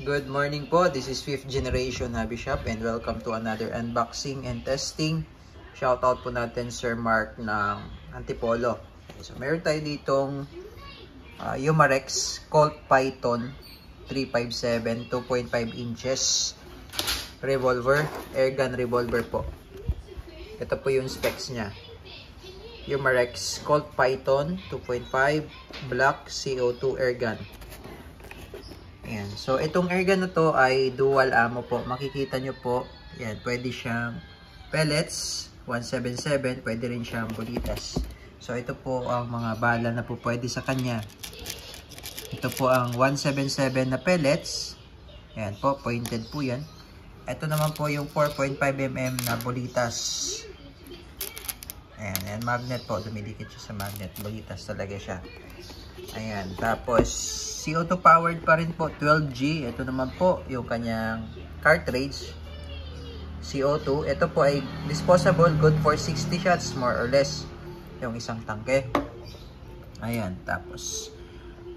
Good morning po, this is 5th Generation Hobby Shop and welcome to another unboxing and testing. Shoutout po natin Sir Mark ng Antipolo. Okay, so meron tayo ditong Umarex Colt Python 357 2.5 inches revolver, airgun revolver po. Ito po yung specs niya. Umarex Colt Python 2.5 Black CO2 airgun. Ayan. So, itong airgun na to ay dual ammo po. Makikita nyo po, yan, pwede siyang pellets, 177, pwede rin siyang bulitas. So, ito po ang mga bala na po pwede sa kanya. Ito po ang 177 na pellets. Ayan po, pointed po yan. Ito naman po yung 4.5mm na bulitas. Ayan, ayan, magnet po. Dumidikit siya sa magnet. Bulitas talaga siya. Ayan, tapos CO2 powered pa rin po, 12G. Ito naman po yung kanyang cartridge. CO2. Ito po ay disposable, good for 60 shots more or less. Yung isang tangke. Ayan, tapos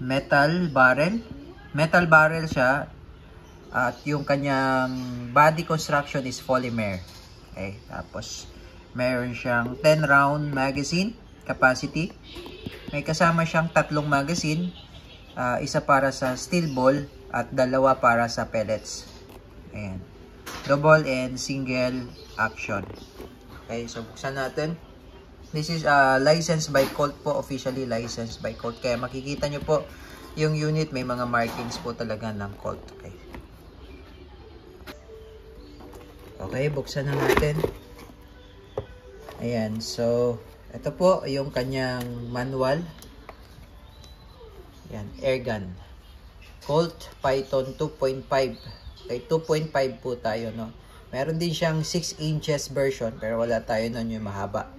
metal barrel. Metal barrel siya. At yung kanyang body construction is polymer. Okay, tapos meron siyang 10 round magazine capacity. May kasama siyang 3 magazine. Isa para sa steel ball at 2 para sa pellets. Ayan. Double and single action. Okay, so buksan natin. This is licensed by Colt po. Officially licensed by Colt. Kaya makikita nyo po yung unit. May mga markings po talaga ng Colt. Okay. Okay, buksan na natin. Ayan, so ito po yung kanyang manual. Ayan, airgun. Colt Python 2.5. Okay, 2.5 po tayo, no? Meron din siyang 6 inches version, pero wala tayo nun yung mahaba.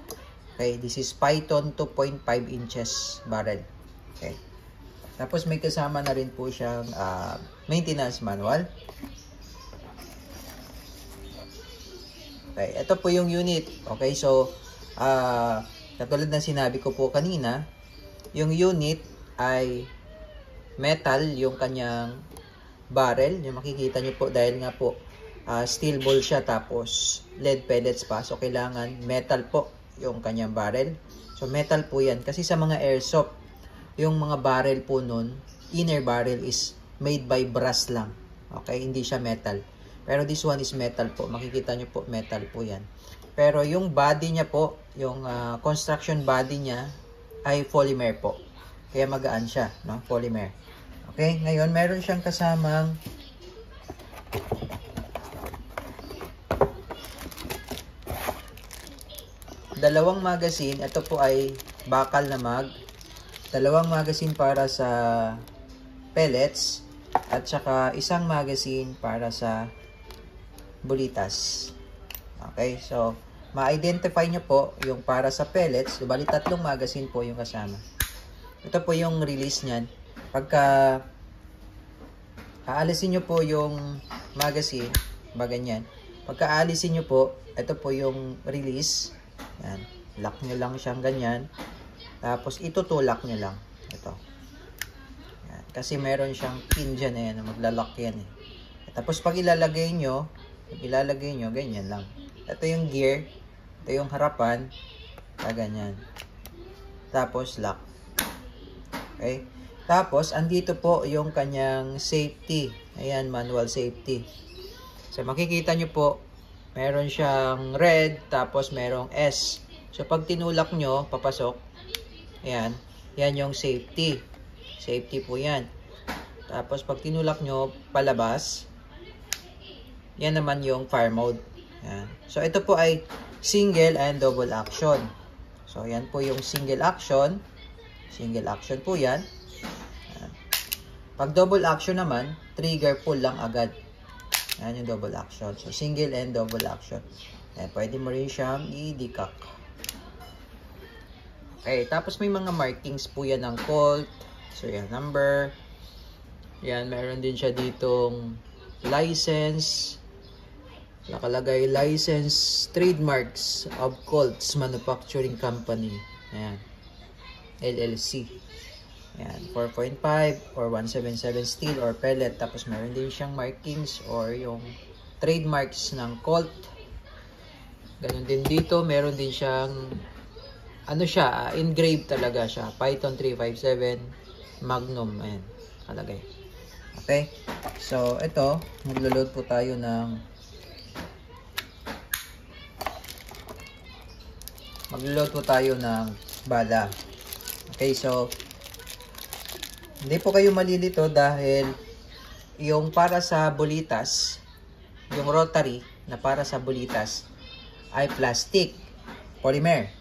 Okay, this is Python 2.5 inches barrel. Okay. Tapos may kasama na rin po siyang maintenance manual. Okay, ito po yung unit. Okay, so katulad ng sinabi ko po kanina, yung unit ay metal, yung kanyang barrel. Yung makikita nyo po dahil nga po steel ball siya tapos lead pellets pa. So, kailangan metal po yung kanyang barrel. So, metal po yan. Kasi sa mga airsoft, yung mga barrel po nun, inner barrel is made by brass lang. Okay, hindi siya metal. Pero this one is metal po. Makikita nyo po, metal po yan. Pero yung body niya po, yung construction body niya ay polymer po. Kaya magaan siya, no? Polymer. Okay, ngayon meron siyang kasamang dalawang magazine. Ito po ay bakal na mag. Dalawang magazine para sa pellets at saka isang magazine para sa bulitas. Okay, so ma-identify nyo po yung para sa pellets. Bali 3 magazine po yung kasama. Ito po yung release niyan. Pagka aalisin nyo po yung magazine, ganyan. Pagka aalisin nyo po, ito po yung release. Yan. Lock nyo lang siyang ganyan. Tapos itutulak nyo lang. Ito. Yan. Kasi meron siyang pin dyan eh. Maglalak yan eh. Tapos pag ilalagay nyo, ganyan lang. Ito yung gear. Ito yung harapan. Ganyan. Tapos lock. Okay. Tapos, andito po yung kanyang safety. Ayan, manual safety. So, makikita nyo po, meron siyang red, tapos merong S. So, pag tinulak nyo, papasok. Ayan. Yan yung safety. Safety po yan. Tapos, pag tinulak nyo, palabas. Yan naman yung fire mode. Ayan. So, ito po ay single and double action. So, yan po yung single action. Single action po yan. Pag double action naman, trigger pull lang agad. Yan yung double action. So, single and double action. Ayan, pwede mo rin siyang i-decock. Okay, tapos may mga markings po yan ng Colt. So, yan, number. Yan, meron din siya ditong license. Nakalagay license trademarks of Colt's Manufacturing Company. Ayan. LLC. Yan, 4.5 or 177 steel or pellet. Tapos meron din siyang markings or yung trademarks ng Colt. Ganun din dito, meron din siyang ano siya, engraved talaga siya. Python 357 Magnum. Ayan, kalagay. Okay? So, ito, maglo-load po tayo ng bala. Okay, so hindi po kayo malilito dahil yung para sa bulitas, yung rotary na para sa bulitas ay plastic, polymer.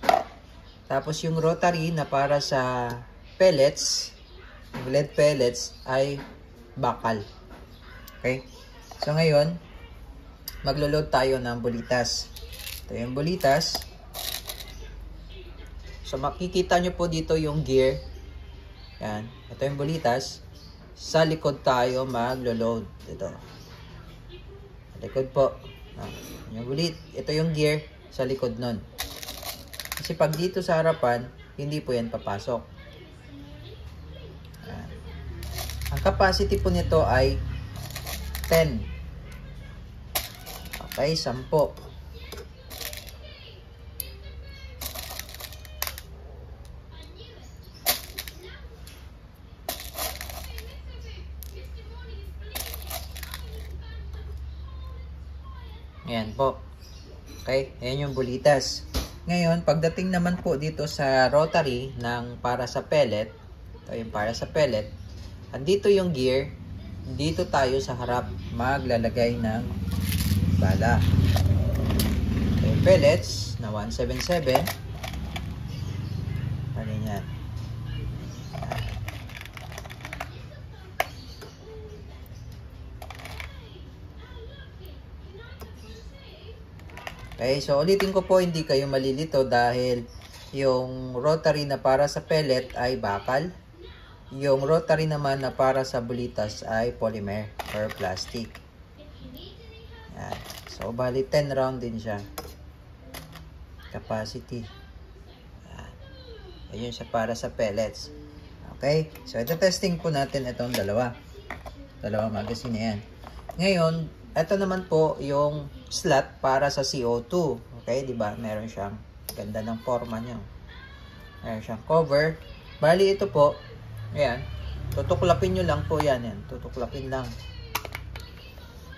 Tapos yung rotary na para sa pellets, yung lead pellets ay bakal. Okay? So ngayon, maglo-load tayo ng bulitas. Ito yung bulitas. So makikita nyo po dito yung gear. Yan. Ito yung bulitas. Sa likod tayo maglo-load. Ito. Sa likod po. Yung ito yung gear sa likod nun. Kasi pag dito sa harapan, hindi po yan papasok. Yan. Ang capacity po nito ay 10. Okay, 10. Ayan po. Okay, ayan yung bulitas. Ngayon, pagdating naman po dito sa rotary ng para sa pellet, ito yung para sa pellet, andito yung gear, dito tayo sa harap maglalagay ng bala. Okay, pellets na 177. Ano yan? Okay, so ulitin ko po, hindi kayo malilito dahil yung rotary na para sa pellet ay bakal. Yung rotary naman na para sa bulitas ay polymer or plastic. Yan. So, bali 10 round din siya. Capacity. Yan. Ayun siya para sa pellets. Okay, so ito testing po natin itong dalawa magazine na yan. Ngayon, ito naman po yung slot para sa CO2. Okay, di ba? Meron siyang ganda ng forma niya. Meron siyang cover. Bali ito po, ayan, tutuklapin nyo lang po yan. Tutuklapin lang.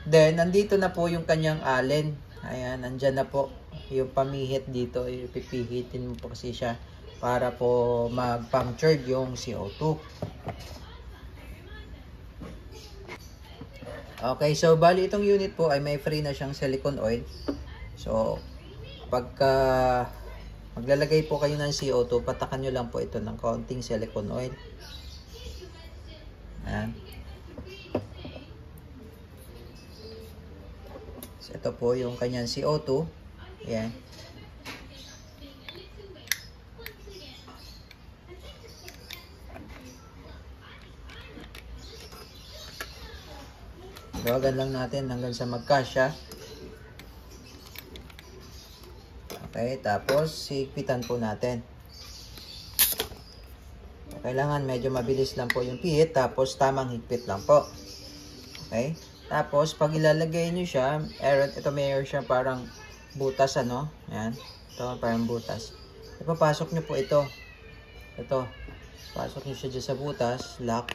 Then, nandito na po yung kanyang allen. Ayan, nandyan na po yung pamihit dito. Ipipihitin mo po kasi siya para po mag-punctured yung CO2. Okay, so bali itong unit po ay may free na siyang silicone oil. So, pagka maglalagay po kayo ng CO2, patakan nyo lang po ito ng kaunting silicone oil. Ayan. So, ito po yung kanyang CO2. Ayan. Gawagan lang natin hanggang sa magkasya. Okay, tapos higpitan po natin. Kailangan medyo mabilis lang po yung pihit, tapos tamang higpit lang po. Okay, tapos pag ilalagay nyo siya, ito mayroon siya parang butas, ano? Ayan, ito parang butas. Ipapasok nyo po ito. Pasok nyo siya dyan sa butas, lock.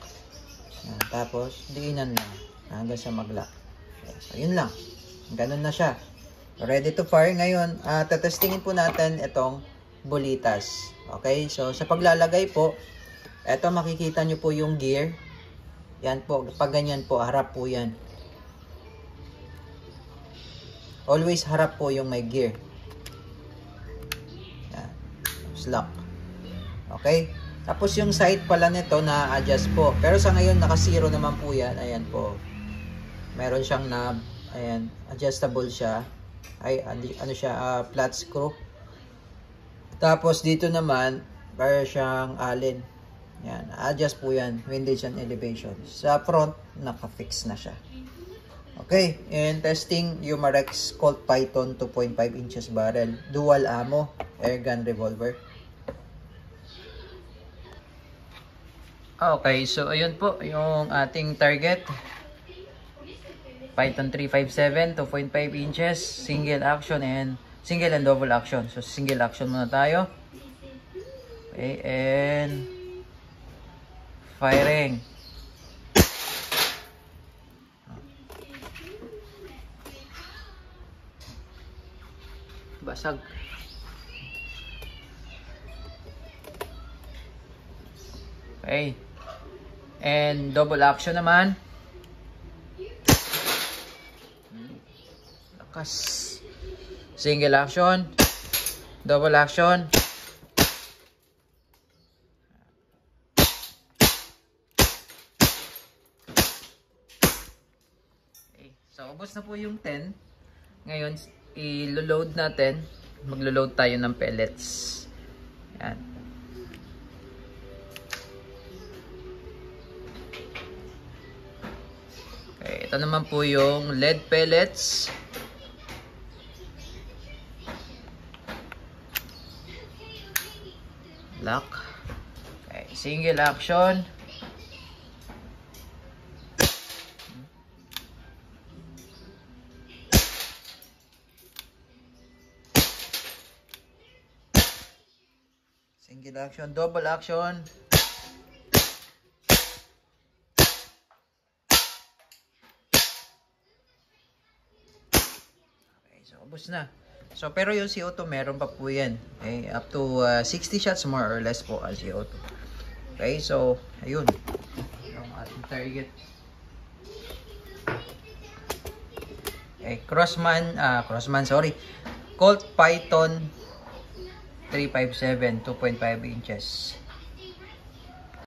Ayan, tapos diinan lang hanggang sa mag-lock. Okay, so yun lang. Ganun na siya. Ready to fire. Ngayon, tatestingin po natin itong bulitas. Okay, so sa paglalagay po, eto makikita nyo po yung gear. Yan po, pag ganyan po, harap po yan. Always harap po yung may gear. Yan. Lock. Okay, tapos yung side pala nito na-adjust po. Pero sa ngayon, naka-zero naman po yan. Ayan po. Meron siyang knob. Ayan, adjustable siya. Ay, ano siya, flat screw. Tapos dito naman, para siyang allen. Yan, adjust po yan, windage and elevation. Sa front, naka-fix na siya. Okay, and testing Umarex Colt Python 2.5 inches barrel, dual ammo, airgun revolver. Okay, so ayun po yung ating target. Python 357, 2.5 inches, single and double action. So single action muna tayo. Okay, and firing. Basag. Okay. And double action naman. Lakas. Single action. Double action. Okay. So, ubos na po yung 10. Ngayon, i-load natin. Maglo-load tayo ng pellets. Yan. Okay, ito naman po yung lead pellets. Lock. Okay, single action. Single action, double action. Okay, so ubos na. So pero yung CO2 meron pa po yan. Okay, up to 60 shots more or less po ang CO2. Okay, so ayun. Yung ating target. Okay, Colt Python 357, 2.5 inches.